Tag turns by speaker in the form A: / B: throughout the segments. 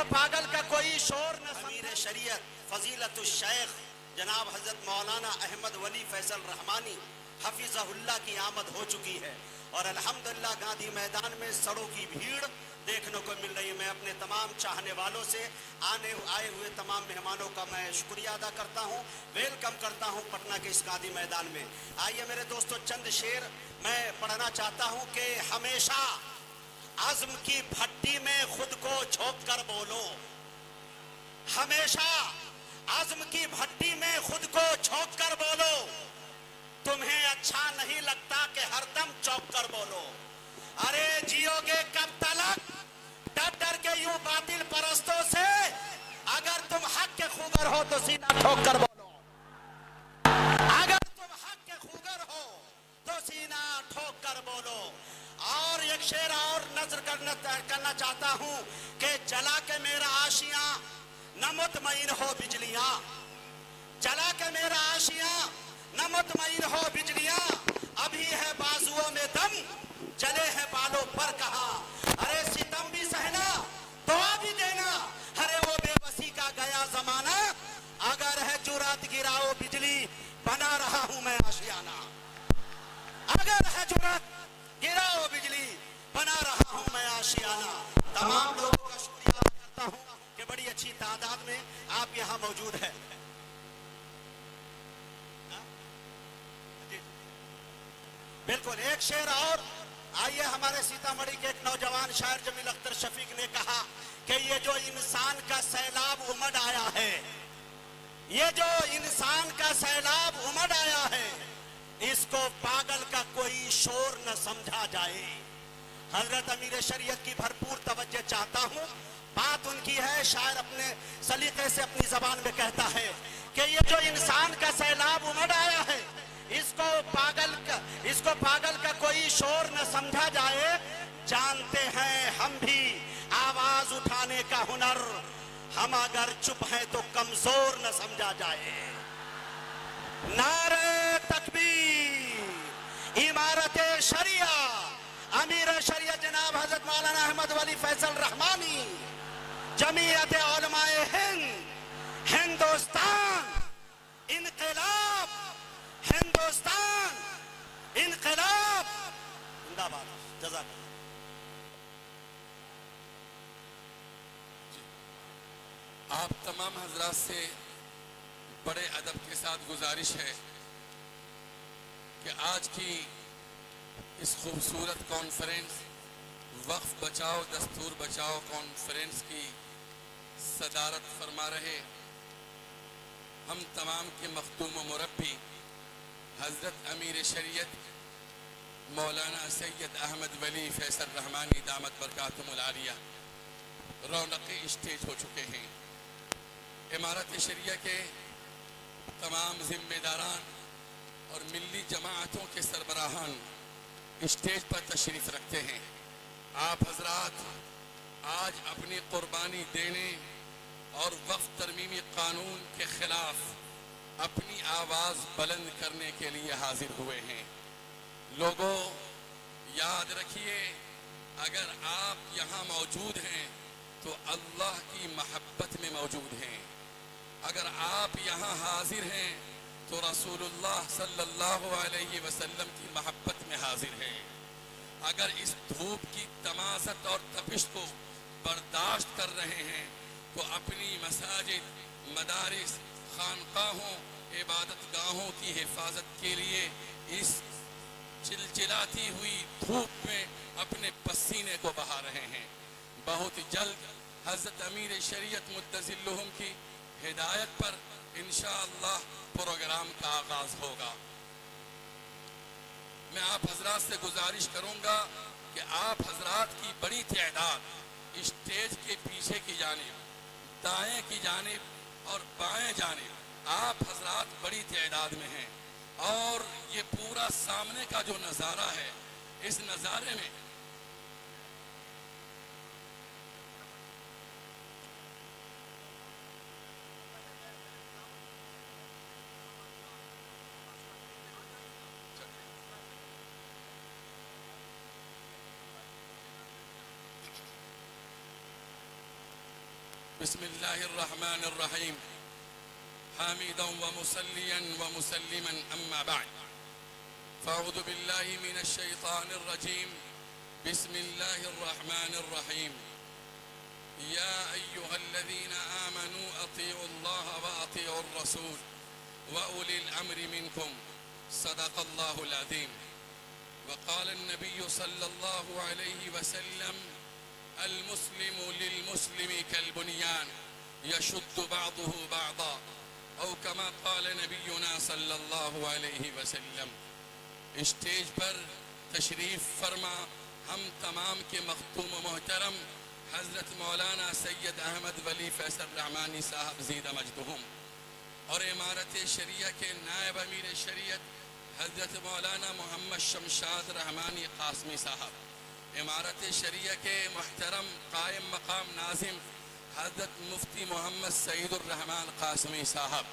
A: पागल का कोई शोर न। अमीर शरीयत फजीलतुल शेख जनाब हजरत मौलाना अहमद वली फैसल रहमानी हफिज़हुल्लाह की आमद हो चुकी है और अल्हम्दुलिल्लाह गांधी मैदान में सड़ों की भीड़ देखने को मिल रही है। मैं अपने तमाम चाहने वालों से आए हुए तमाम मेहमानों का मैं शुक्रिया अदा करता हूं, वेलकम करता हूं पटना के इस गांधी मैदान में। आइए मेरे दोस्तों, चंद शेर मैं पढ़ना चाहता हूं कि हमेशा आज़म की भट्टी में खुद को झोंक कर बोलो, हमेशा आज़म की भट्टी में खुद को झोंक कर बोलो, तुम्हें अच्छा नहीं लगता कि हरदम चौंक कर बोलो। अरे जियोगे कब तलक डर डर के यूं बातिल परस्तों से, अगर तुम हक के खूगर हो तो सीना ठोक कर बोलो, अगर तुम हक के खूगर हो तो सीना ठोक कर बोलो। और एक शेर और नजर करना चाहता हूं कि जला के मेरा आशियां न मुतमईन हो बिजलियां, जला के मेरा आशियां न मुतमईन हो बिजलियां, अभी है बाजुओं में दम जले हैं बालों पर कहां। अरे सितम भी सहना दुआ भी देना, अरे वो बेबसी का गया जमाना, अगर है जुरात गिराओ बिजली बना रहा हूं मैं आशियाना, अगर है जुरात गिराओ बिजली बना रहा हूं मैं आशियाना। तमाम लोगों का शुक्रिया करता हूं कि बड़ी अच्छी तादाद में आप यहां मौजूद है। बिल्कुल एक शेर और। आइए, हमारे सीतामढ़ी के एक नौजवान शायर जमील अख्तर शफीक ने कहा कि ये जो इंसान का सैलाब उमड़ आया है, ये जो इंसान का सैलाब उमड़ आया है, इसको पागल का कोई शोर न समझा जाए। हजरत अमीर शरीयत की भरपूर तवज्जो चाहता हूँ। बात उनकी है, शायर अपने सलीके से अपनी जबान में कहता है कि ये जो इंसान का सैलाब उमड़ आया है, इसको पागल का कोई शोर न समझा जाए। जानते हैं हम भी आवाज उठाने का हुनर, हम अगर चुप हैं तो कमजोर न समझा जाए। नारे तकबीर, इमारत शरिया, अमीर शरिया जनाब हजरत मौलाना अहमद वली फैसल रहमानी, जमीयत उलमाए हिंद, हिंदुस्तान इनकलाब, हिंदुस्तान इनकलाब जिंदाबाद। जज़ाकल्लाह।
B: आप तमाम हजरात से बड़े अदब के साथ गुजारिश है कि आज की इस खूबसूरत कॉन्फ्रेंस वक्फ बचाओ दस्तूर बचाओ कॉन्फ्रेंस की सदारत फरमा रहे हम तमाम के मखदूम व मुरब्बी हज़रत अमीर शरीयत मौलाना सैयद अहमद वली फैसल रहमानी दामत बरकातुहुल आलिया रौनक स्टेज हो चुके हैं। इमारत शरिया के तमाम जिम्मेदारान और मिली जमाअतों के सरबराहान स्टेज पर तशरीफ़ रखते हैं। आप हजरात आज अपनी कुर्बानी देने और वक्फ तरमीमी कानून के खिलाफ अपनी आवाज़ बुलंद करने के लिए हाजिर हुए हैं। लोगों, याद रखिए, अगर आप यहाँ मौजूद हैं तो अल्लाह की मोहब्बत में मौजूद हैं। अगर आप यहाँ हाजिर हैं तो रसूलुल्लाह सल्लल्लाहु अलैहि वसल्लम की मोहब्बत में हाजिर हैं। अगर इस धूप की तमासत और तपिश को बर्दाश्त कर रहे हैं तो अपनी मसाजिद, मदारिस, खानकाहों, इबादत गाहों की हिफाजत के लिए इस चिलचिलाती हुई धूप में अपने पसीने को बहा रहे हैं। बहुत जल्द हज़रत अमीर शरीयत मुद्दज़िल्लुहुम की हिदायत पर इंशाअल्लाह प्रोग्राम का आगाज होगा। मैं आप हजरात से गुजारिश करूंगा कि आप हजरात की बड़ी तादाद स्टेज के पीछे की जानिब, दाएं की जानिब और बाएं जानिब आप हजरात बड़ी तादाद में हैं और ये पूरा सामने का जो नज़ारा है, इस नज़ारे में बिस्मिल्लाहिर्रहमानिर्रहीम हामिदन व मुसल्लियन व मुसल्लिमन अम्मा बाद फ़अऊज़ु बिल्लाहि मिनश शैतानिर रजीम बिस्मिल्लाहिर्रहमानिर्रहीम या अय्युहल्लज़ीना आमनू अतीउल्लाह व अतीउर रसूल व उलिल अम्रि मिनकुम सदक़ल्लाहुल अज़ीम वक़ाल अन्नबिय्यु सल्लल्लाहु अलैहि वसल्लम अल मुस्लिमु लिल मुस्लिमि कल बुनियान यशुद्दु बादुहु बादा औ कमा क़ाल नबियुना सल्लल्लाहु अलैहि वसल्लम। स्टेज पर तशरीफ फरमा हम तमाम के मखतूम मोहतरम हज़रत मौलाना सैयद अहमद वली फैसल रहमानी साहब ज़ीदा मजदुहुम और इमारत शरिया के नायब अमीर शरीयत हज़रत मौलाना मोहम्मद शमशाद रहमानी क़ासमी साहब, इमारत शरिया के मुहतरम कायम मकाम नाजिम हज़रत मुफ्ती मोहम्मद सईदुर रहमान क़ासमी साहब,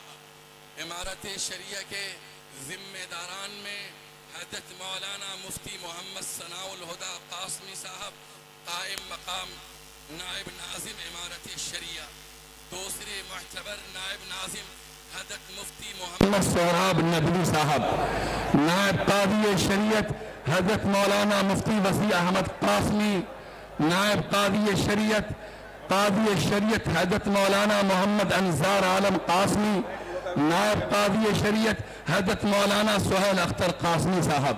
B: इमारत शरिया के ज़िम्मेदारान में हज़रत मौलाना मुफ्ती मोहम्मद सनाउल हुदा क़ासमी साहब कायम मकाम नायब नाजिम इमारत शरिया, दूसरे मुअतबर नायब नाजिम हज़रत मुफ्ती मोहम्मद सोहराब नदवी साहब, नायब काज़ी शरीयत हज़रत मौलाना मुफ्ती वसी अहमद क़ासमी, नायब काज़ी शरीयत हज़रत मौलाना मोहम्मद अंसार आलम क़ासमी, नायब काज़ी शरीयत हज़रत मौलाना सुहेल अख्तर क़ासमी साहब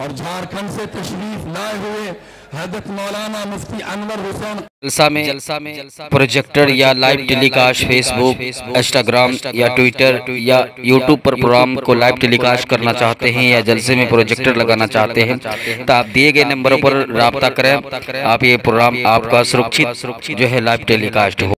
B: और झारखंड से तशरीफ लाए हुए हज़रत मौलाना मुफ्ती अनवर हुसैन।
C: जलसा में प्रोजेक्टर या लाइव टेलीकास्ट फेसबुक, इंस्टाग्राम या ट्विटर या यूट्यूब पर प्रोग्राम को लाइव टेलीकास्ट करना चाहते हैं या जलसे में प्रोजेक्टर लगाना चाहते हैं तो आप दिए गए नंबरों पर राब्ता करें। आप ये प्रोग्राम आपका सुरक्षित जो है लाइव टेलीकास्ट हो।